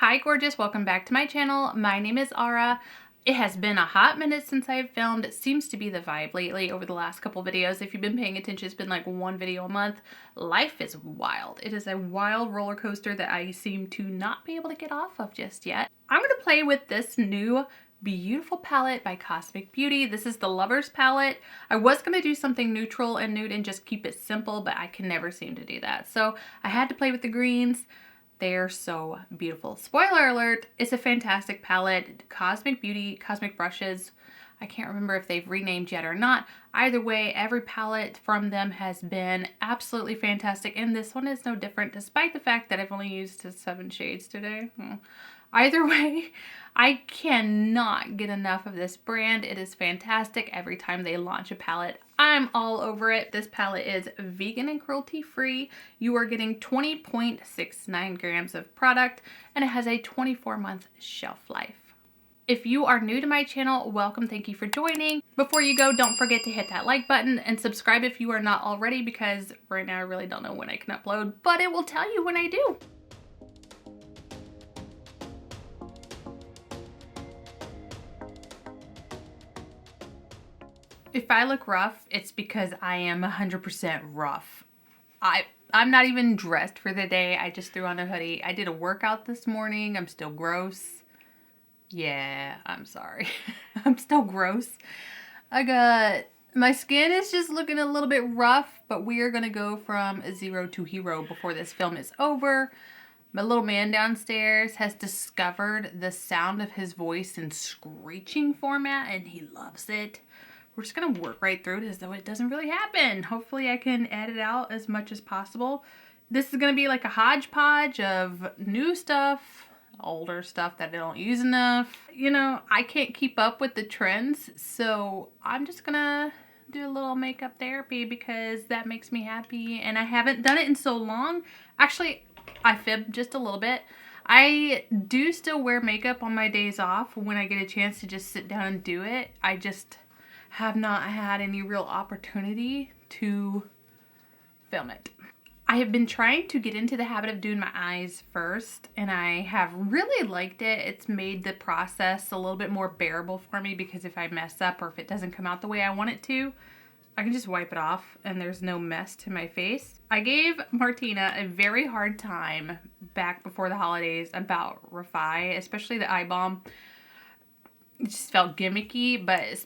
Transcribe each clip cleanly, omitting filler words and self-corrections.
Hi gorgeous, welcome back to my channel. My name is Ara. It has been a hot minute since I've filmed. It seems to be the vibe lately over the last couple videos. If you've been paying attention, it's been like one video a month. Life is wild. It is a wild roller coaster that I seem to not be able to get off of just yet. I'm gonna play with this new beautiful palette by Cosmic Beauty. This is the Lovers palette. I was gonna do something neutral and nude and just keep it simple, but I can never seem to do that. So I had to play with the greens. They're so beautiful. Spoiler alert, it's a fantastic palette. Cosmic Beauty, Cosmic Brushes. I can't remember if they've renamed yet or not. Either way, every palette from them has been absolutely fantastic, and this one is no different, despite the fact that I've only used 7 shades today. Either way, I cannot get enough of this brand. It is fantastic. Every time they launch a palette, I'm all over it. This palette is vegan and cruelty free. You are getting 20.69 grams of product, and it has a 24-month shelf life. If you are new to my channel, welcome. Thank you for joining. Before you go, don't forget to hit that like button and subscribe if you are not already, because right now I really don't know when I can upload, but it will tell you when I do. If I look rough, it's because I am 100% rough. I'm not even dressed for the day. I just threw on a hoodie. I did a workout this morning. I'm still gross. Yeah, I'm sorry. I'm still gross. My skin is just looking a little bit rough, but we are gonna go from 0 to hero before this film is over. My little man downstairs has discovered the sound of his voice in screeching format, and he loves it. We're just gonna work right through it as though it doesn't really happen. Hopefully I can edit out as much as possible. This is gonna be like a hodgepodge of new stuff, older stuff that I don't use enough. You know, I can't keep up with the trends, so I'm just gonna do a little makeup therapy because that makes me happy, and I haven't done it in so long. Actually, I fibbed just a little bit. I do still wear makeup on my days off when I get a chance to just sit down and do it. I just have not had any real opportunity to film it. I have been trying to get into the habit of doing my eyes first, and I have really liked it. It's made the process a little bit more bearable for me, because if I mess up or if it doesn't come out the way I want it to, I can just wipe it off and there's no mess to my face. I gave Martina a very hard time back before the holidays about Refi, especially the eye balm. It just felt gimmicky, but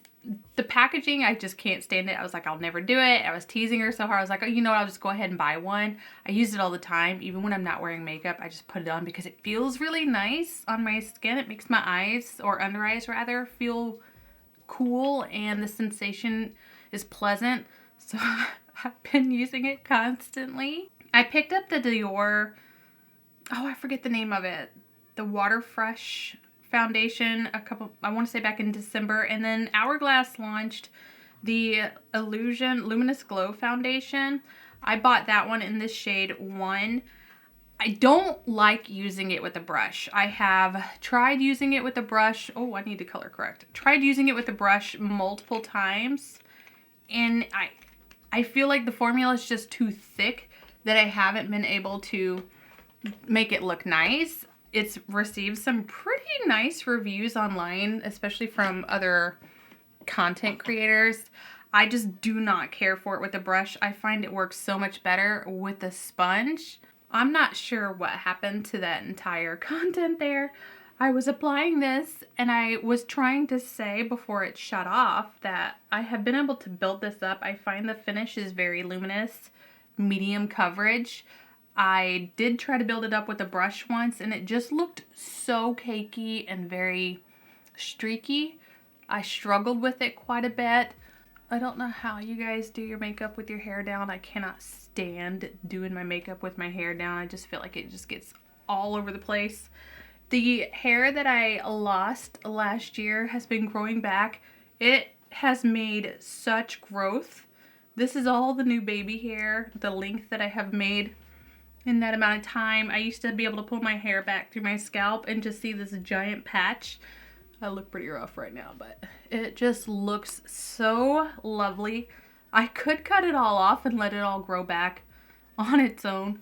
the packaging, I just can't stand it. I was like, I'll never do it. I was teasing her so hard. I was like, oh, you know what? I'll just go ahead and buy one. I use it all the time. Even when I'm not wearing makeup, I just put it on because it feels really nice on my skin. It makes my eyes, or under eyes rather, feel cool, and the sensation is pleasant. So I've been using it constantly. I picked up the Dior, oh, I forget the name of it, the Water Fresh foundation I want to say back in December, and then Hourglass launched the Illusion Luminous Glow foundation. I bought that one in this shade 1. I don't like using it with a brush. I have tried using it with a brush. Oh, I need to color correct. Tried using it with a brush multiple times, and I feel like the formula is just too thick that I haven't been able to make it look nice. It's received some pretty nice reviews online, especially from other content creators. I just do not care for it with a brush. I find it works so much better with a sponge. I'm not sure what happened to that entire content there. I was applying this, and I was trying to say before it shut off that I have been able to build this up. I find the finish is very luminous, medium coverage. I did try to build it up with a brush once, and it just looked so cakey and very streaky. I struggled with it quite a bit. I don't know how you guys do your makeup with your hair down. I cannot stand doing my makeup with my hair down. I just feel like it just gets all over the place. The hair that I lost last year has been growing back. It has made such growth. This is all the new baby hair, the length that I have made in that amount of time. I used to be able to pull my hair back through my scalp and just see this giant patch. I look pretty rough right now, but it just looks so lovely. I could cut it all off and let it all grow back on its own.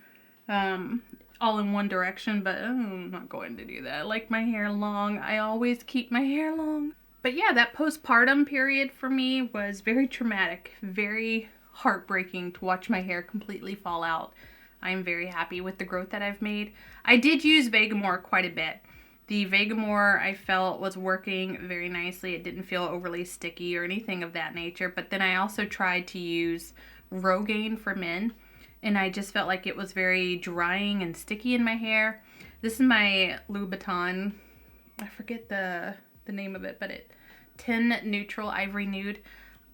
all in one direction, but I'm not going to do that. I like my hair long. I always keep my hair long. But yeah, that postpartum period for me was very traumatic, very heartbreaking to watch my hair completely fall out. I'm very happy with the growth that I've made. I did use Vegamour quite a bit. The Vegamour I felt was working very nicely. It didn't feel overly sticky or anything of that nature. But then I also tried to use Rogaine for men, and I just felt like it was very drying and sticky in my hair. This is my Louboutin, I forget the name of it, but it Tin Neutral Ivory Nude.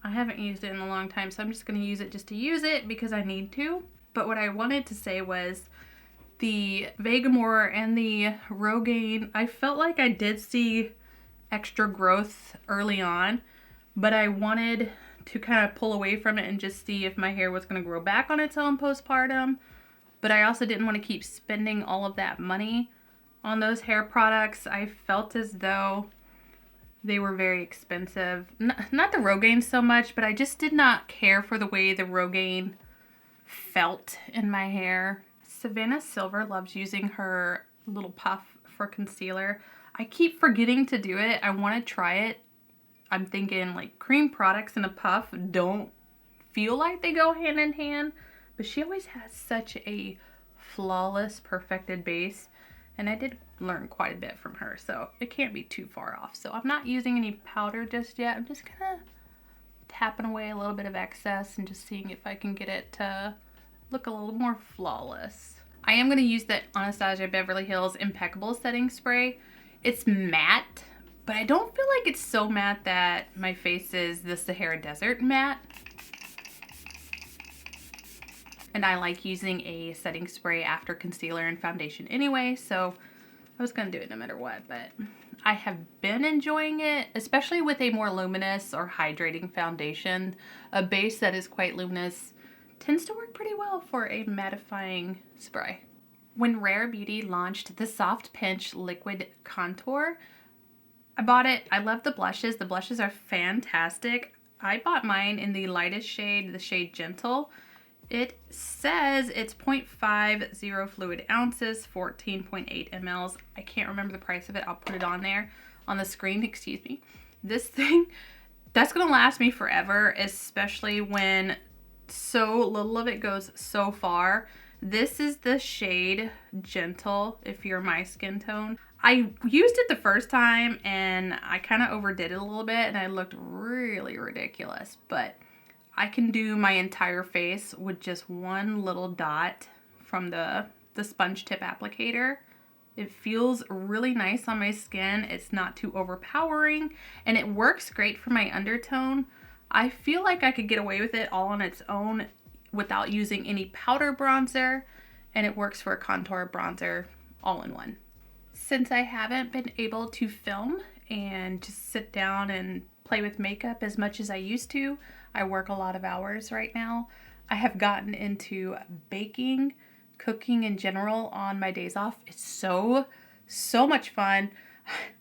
I haven't used it in a long time, so I'm just going to use it just to use it because I need to. But what I wanted to say was the Vegamour and the Rogaine, I felt like I did see extra growth early on, but I wanted to kind of pull away from it and just see if my hair was going to grow back on its own postpartum. But I also didn't want to keep spending all of that money on those hair products. I felt as though they were very expensive. Not the Rogaine so much, but I just did not care for the way the Rogaine felt in my hair. Savannah Silver loves using her little puff for concealer. I keep forgetting to do it. I want to try it. I'm thinking like cream products and a puff don't feel like they go hand in hand, but she always has such a flawless, perfected base. And I did learn quite a bit from her, so it can't be too far off. So I'm not using any powder just yet. I'm just kind of tapping away a little bit of excess and just seeing if I can get it to look a little more flawless. I am going to use the Anastasia Beverly Hills Impeccable Setting Spray. It's matte, but I don't feel like it's so matte that my face is the Sahara Desert matte. And I like using a setting spray after concealer and foundation anyway, so I was going to do it no matter what. But I have been enjoying it, especially with a more luminous or hydrating foundation. A base that is quite luminous tends to work pretty well for a mattifying spray. When Rare Beauty launched the Soft Pinch Liquid Contour, I bought it. I love the blushes. The blushes are fantastic. I bought mine in the lightest shade, the shade Gentle. It says it's 0.50 fluid ounces, 14.8 mLs. I can't remember the price of it. I'll put it on there on the screen, excuse me. This thing, that's gonna last me forever, especially when so little of it goes so far. This is the shade Gentle, if you're my skin tone. I used it the first time and I kind of overdid it a little bit and I looked really ridiculous, but I can do my entire face with just one little dot from the sponge tip applicator. It feels really nice on my skin. It's not too overpowering and it works great for my undertone. I feel like I could get away with it all on its own without using any powder bronzer, and it works for a contour bronzer all in one. Since I haven't been able to film and just sit down and play with makeup as much as I used to, I work a lot of hours right now. I have gotten into baking, cooking in general on my days off. It's so much fun.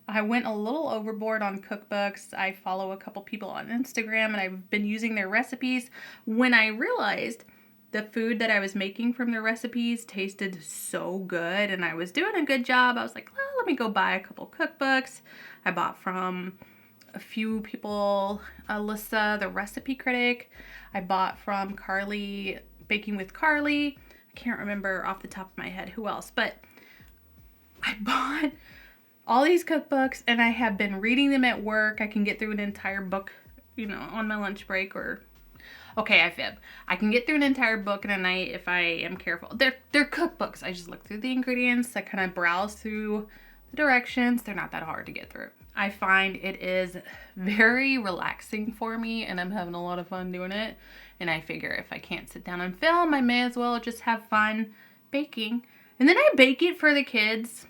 I went a little overboard on cookbooks. I follow a couple people on Instagram and I've been using their recipes. When I realized the food that I was making from their recipes tasted so good and I was doing a good job, I was like, well, let me go buy a couple cookbooks. I bought from a few people, Alyssa, the recipe critic. I bought from Carly, Baking with Carly. I can't remember off the top of my head who else, but I bought all these cookbooks and I have been reading them at work. I can get through an entire book, you know, on my lunch break or, okay, I fib. I can get through an entire book in a night if I am careful. They're cookbooks. I just look through the ingredients. I kind of browse through the directions. They're not that hard to get through. I find it is very relaxing for me and I'm having a lot of fun doing it. And I figure if I can't sit down and film, I may as well just have fun baking. And then I bake it for the kids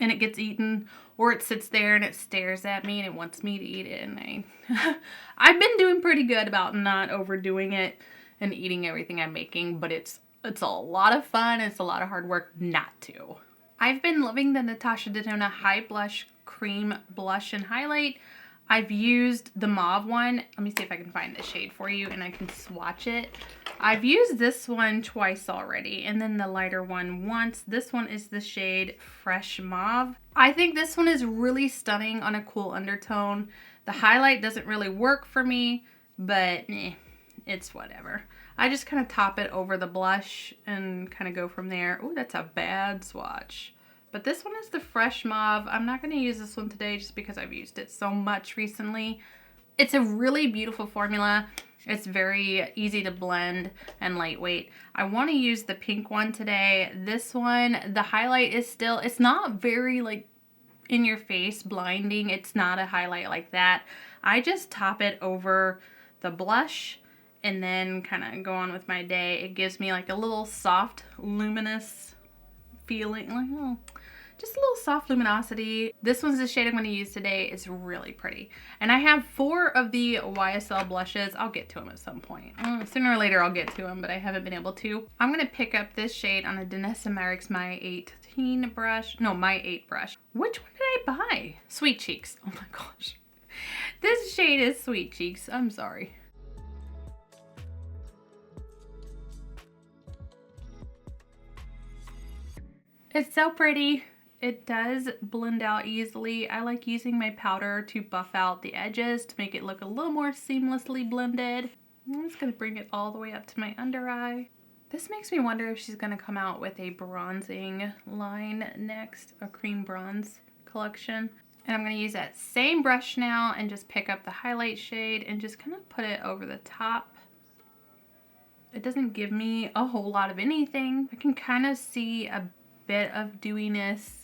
and it gets eaten, or it sits there and it stares at me and it wants me to eat it. And I've been doing pretty good about not overdoing it and eating everything I'm making, but it's a lot of fun. It's a lot of hard work not to. I've been loving the Natasha Denona High Blush Cream Blush and Highlight. I've used the mauve one. Let me see if I can find the shade for you and I can swatch it. I've used this one twice already, and then the lighter one once. This one is the shade Fresh Mauve. I think this one is really stunning on a cool undertone. The highlight doesn't really work for me, but it's whatever. I just kind of top it over the blush and kind of go from there. Oh, that's a bad swatch. But this one is the Fresh Mauve. I'm not going to use this one today just because I've used it so much recently. It's a really beautiful formula. It's very easy to blend and lightweight. I want to use the pink one today. This one, the highlight is still, it's not very like in your face blinding. It's not a highlight like that. I just top it over the blush and then kind of go on with my day. It gives me like a little soft, luminous feeling, like, oh, just a little soft luminosity. This one's the shade I'm going to use today. It's really pretty. And I have 4 of the YSL blushes. I'll get to them at some point. Sooner or later I'll get to them, but I haven't been able to. I'm going to pick up this shade on a Danessa Myricks My 18 brush. No, My 8 brush. Which one did I buy? Sweet Cheeks. Oh my gosh. This shade is Sweet Cheeks. I'm sorry. It's so pretty. It does blend out easily. I like using my powder to buff out the edges to make it look a little more seamlessly blended. I'm just going to bring it all the way up to my under eye. This makes me wonder if she's going to come out with a bronzing line next, a cream bronze collection. And I'm going to use that same brush now and just pick up the highlight shade and just kind of put it over the top. It doesn't give me a whole lot of anything. I can kind of see a bit of dewiness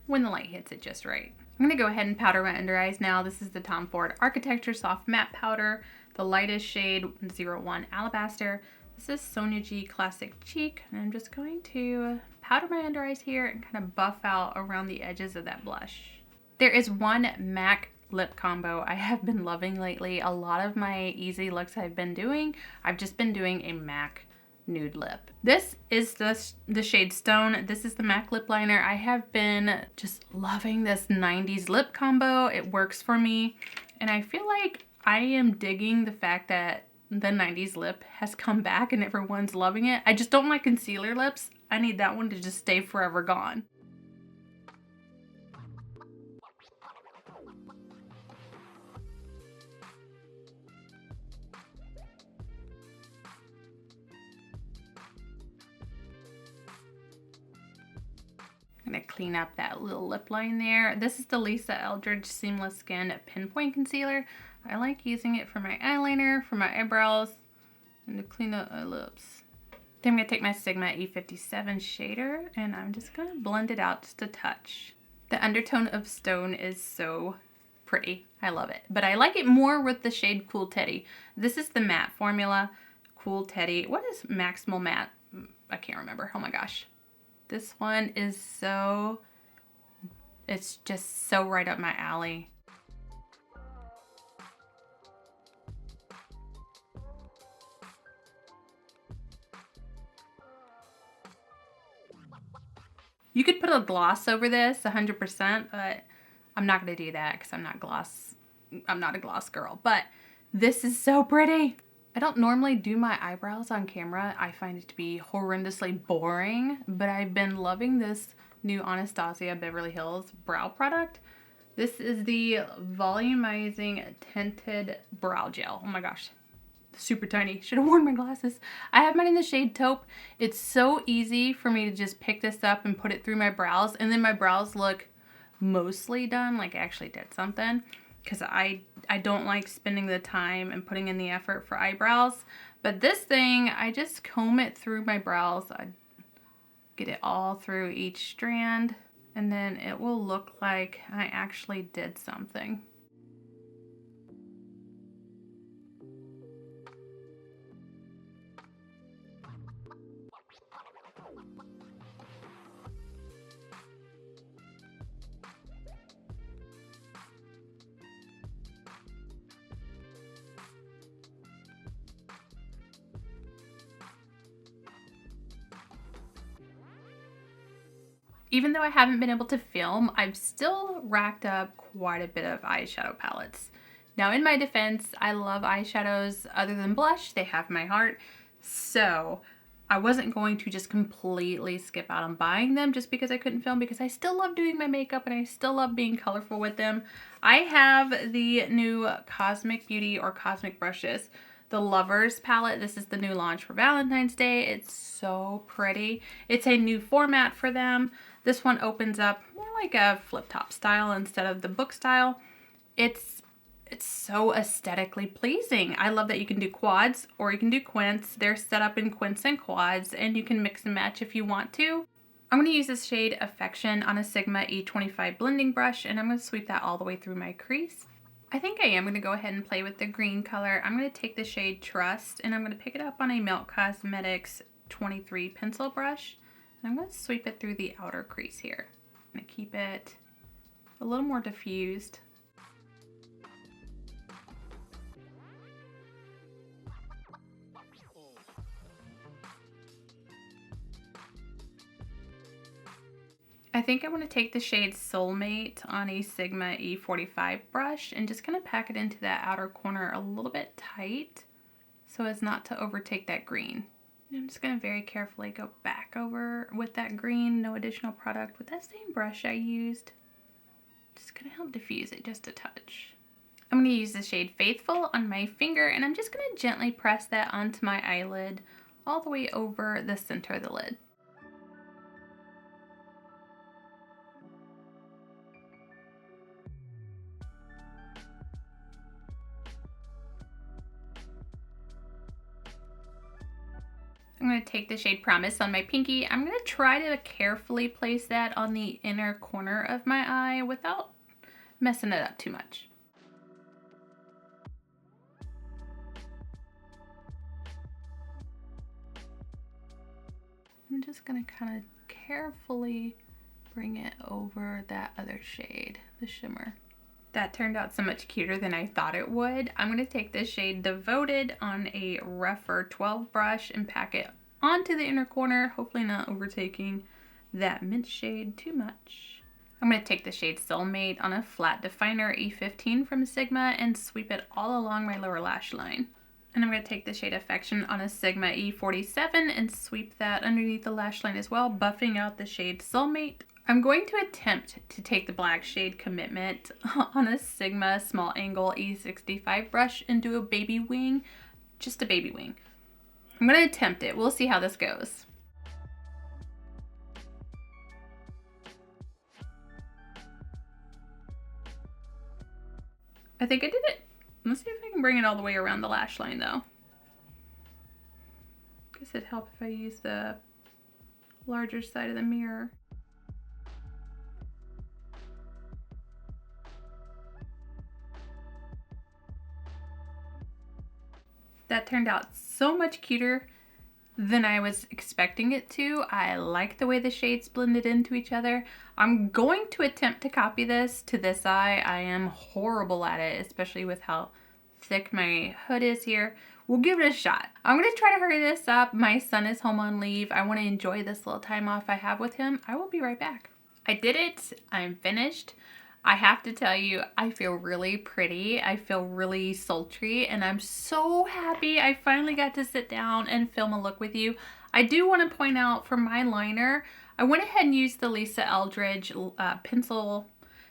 when the light hits it just right. I'm gonna go ahead and powder my under eyes now. This is the Tom Ford Architecture Soft Matte Powder, the lightest shade 01 Alabaster. This is Sonia G Classic Cheek, and I'm just going to powder my under eyes here and kind of buff out around the edges of that blush. There is one MAC lip combo I have been loving lately. A lot of my easy looks I've just been doing a MAC nude lip. This is the shade Stone. This is the MAC lip liner. I have been just loving this 90s lip combo. It works for me, and I feel like I am digging the fact that the 90s lip has come back and everyone's loving it. I just don't like concealer lips. I need that one to just stay forever gone. I'm gonna clean up that little lip line there. This is the Lisa Eldridge Seamless Skin Pinpoint Concealer. I like using it for my eyeliner, for my eyebrows, and to clean up my lips. Then I'm gonna take my Sigma E57 shader and I'm just gonna blend it out just a touch. The undertone of Stone is so pretty. I love it. But I like it more with the shade Cool Teddy. This is the matte formula, Cool Teddy. What is Maximal Matte? I can't remember. Oh my gosh. This one is so, it's just so right up my alley. You could put a gloss over this 100%, but I'm not going to do that because I'm not a gloss girl, but this is so pretty. I don't normally do my eyebrows on camera. I find it to be horrendously boring, but I've been loving this new Anastasia Beverly Hills brow product. This is the Volumizing Tinted Brow Gel. Oh my gosh, super tiny. Should have worn my glasses. I have mine in the shade Taupe. It's so easy for me to just pick this up and put it through my brows, and then my brows look mostly done, like I actually did something. Because I don't like spending the time and putting in the effort for eyebrows. But this thing, I just comb it through my brows. I get it all through each strand, and then it will look like I actually did something. Even though I haven't been able to film, I've still racked up quite a bit of eyeshadow palettes. Now, in my defense, I love eyeshadows other than blush. They have my heart. So I wasn't going to just completely skip out on buying them just because I couldn't film, because I still love doing my makeup and I still love being colorful with them. I have the new Cosmic Beauty or Cosmic Brushes, the Lovers palette. This is the new launch for Valentine's Day. It's so pretty. It's a new format for them. This one opens up more like a flip top style instead of the book style. It's so aesthetically pleasing. I love that you can do quads or you can do quints. They're set up in quints and quads, and you can mix and match if you want to. I'm going to use this shade Affection on a Sigma E25 blending brush, and I'm going to sweep that all the way through my crease. I think I am going to go ahead and play with the green color. I'm going to take the shade Trust, and I'm going to pick it up on a Milk Cosmetics 23 pencil brush. And I'm going to sweep it through the outer crease here. I'm going to keep it a little more diffused. I think I want to take the shade Soulmate on a Sigma E45 brush and just kind of pack it into that outer corner a little bit tight so as not to overtake that green. And I'm just going to very carefully go back over with that green, no additional product, with that same brush I used. Just going to help diffuse it just a touch. I'm going to use the shade Faithful on my finger, and I'm just going to gently press that onto my eyelid all the way over the center of the lid. I'm going to take the shade Promise on my pinky. I'm going to try to carefully place that on the inner corner of my eye without messing it up too much. I'm just going to kind of carefully bring it over that other shade, the shimmer. That turned out so much cuter than I thought it would. I'm going to take this shade Devoted on a rougher 12 brush and pack it onto the inner corner, hopefully not overtaking that mint shade too much. I'm going to take the shade Soulmate on a flat definer E15 from Sigma and sweep it all along my lower lash line. And I'm going to take the shade Affection on a Sigma E47 and sweep that underneath the lash line as well, buffing out the shade Soulmate. I'm going to attempt to take the black shade Commitment on a Sigma small angle E65 brush and do a baby wing, just a baby wing. I'm going to attempt it. We'll see how this goes. I think I did it. Let's see if I can bring it all the way around the lash line though. Guess it'd help if I use the larger side of the mirror. That turned out so much cuter than I was expecting it to. I like the way the shades blended into each other. I'm going to attempt to copy this to this eye. I am horrible at it, especially with how thick my hood is here. We'll give it a shot. I'm going to try to hurry this up. My son is home on leave. I want to enjoy this little time off I have with him. I will be right back. I did it. I'm finished. I have to tell you, I feel really pretty. I feel really sultry, and I'm so happy I finally got to sit down and film a look with you. I do want to point out for my liner, I went ahead and used the Lisa Eldridge Pencil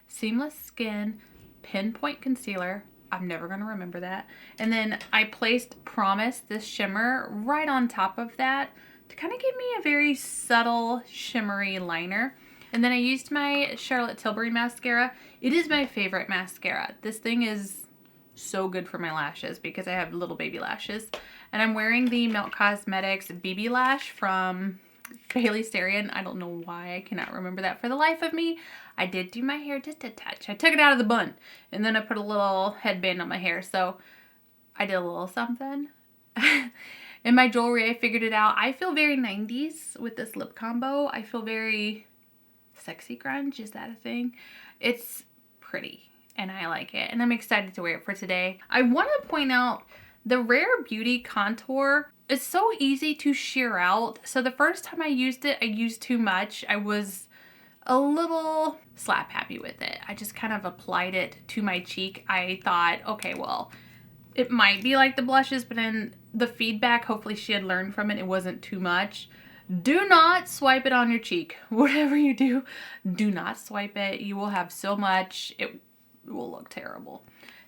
Seamless Skin Pinpoint Concealer. I'm never going to remember that. And then I placed Promise, this shimmer, right on top of that to kind of give me a very subtle shimmery liner. And then I used my Charlotte Tilbury mascara. It is my favorite mascara. This thing is so good for my lashes because I have little baby lashes. And I'm wearing the Milk Cosmetics BB Lash from Bailey Sarian. I don't know why I cannot remember that for the life of me. I did do my hair just a touch. I took it out of the bun and then I put a little headband on my hair. So I did a little something. In my jewelry, I figured it out. I feel very 90s with this lip combo. I feel very sexy grunge. Is that a thing? It's pretty and I like it and I'm excited to wear it for today. I want to point out the Rare Beauty contour is so easy to sheer out. So the first time I used it, I used too much. I was a little slap happy with it. I just kind of applied it to my cheek. I thought, okay, well, it might be like the blushes, but then the feedback, hopefully she had learned from it. It wasn't too much. Do not swipe it on your cheek. Whatever you do, do not swipe it. You will have so much, it will look terrible.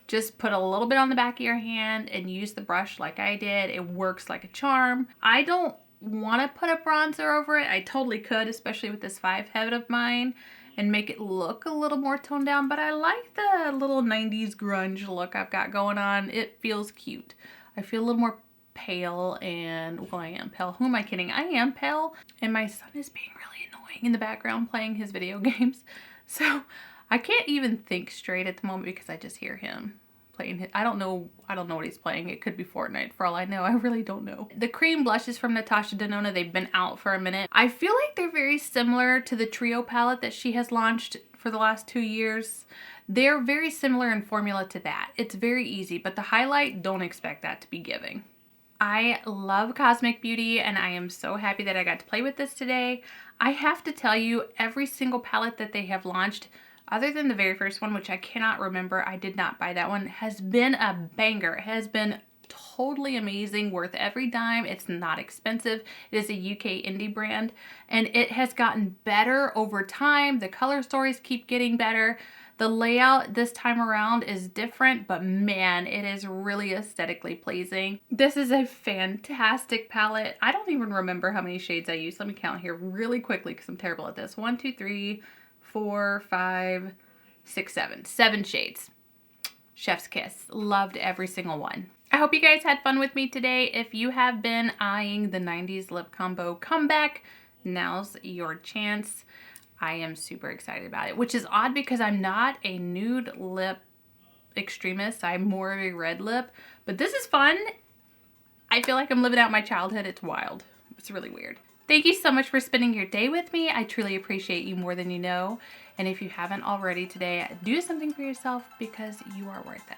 Just put a little bit on the back of your hand and use the brush like I did. It works like a charm. I don't want to put a bronzer over it. I totally could, especially with this 5 head of mine, and make it look a little more toned down, but I like the little 90s grunge look I've got going on. It feels cute. I feel a little more pale, and well, I am pale. Who am I kidding? I am pale, and my son is being really annoying in the background playing his video games. So I can't even think straight at the moment because I just hear him playing his, I don't know what he's playing. It could be Fortnite for all I know. I really don't know. The cream blushes from Natasha Denona, they've been out for a minute. I feel like they're very similar to the Trio palette that she has launched for the last 2 years. They're very similar in formula to that. It's very easy, but the highlight, don't expect that to be giving. I love Cosmic Beauty, and I am so happy that I got to play with this today. I have to tell you, every single palette that they have launched, other than the very first one, which I cannot remember, I did not buy that one, has been a banger. It has been totally amazing, worth every dime. It's not expensive. It is a UK indie brand, and it has gotten better over time. The color stories keep getting better. The layout this time around is different, but man, it is really aesthetically pleasing. This is a fantastic palette. I don't even remember how many shades I used. Let me count here really quickly because I'm terrible at this. 1, 2, 3, 4, 5, 6, 7. 7 shades. Chef's kiss. Loved every single one. I hope you guys had fun with me today. If you have been eyeing the 90s lip combo comeback, now's your chance. I am super excited about it, which is odd because I'm not a nude lip extremist. I'm more of a red lip, but this is fun. I feel like I'm living out my childhood. It's wild. It's really weird. Thank you so much for spending your day with me. I truly appreciate you more than you know. And if you haven't already today, do something for yourself because you are worth it.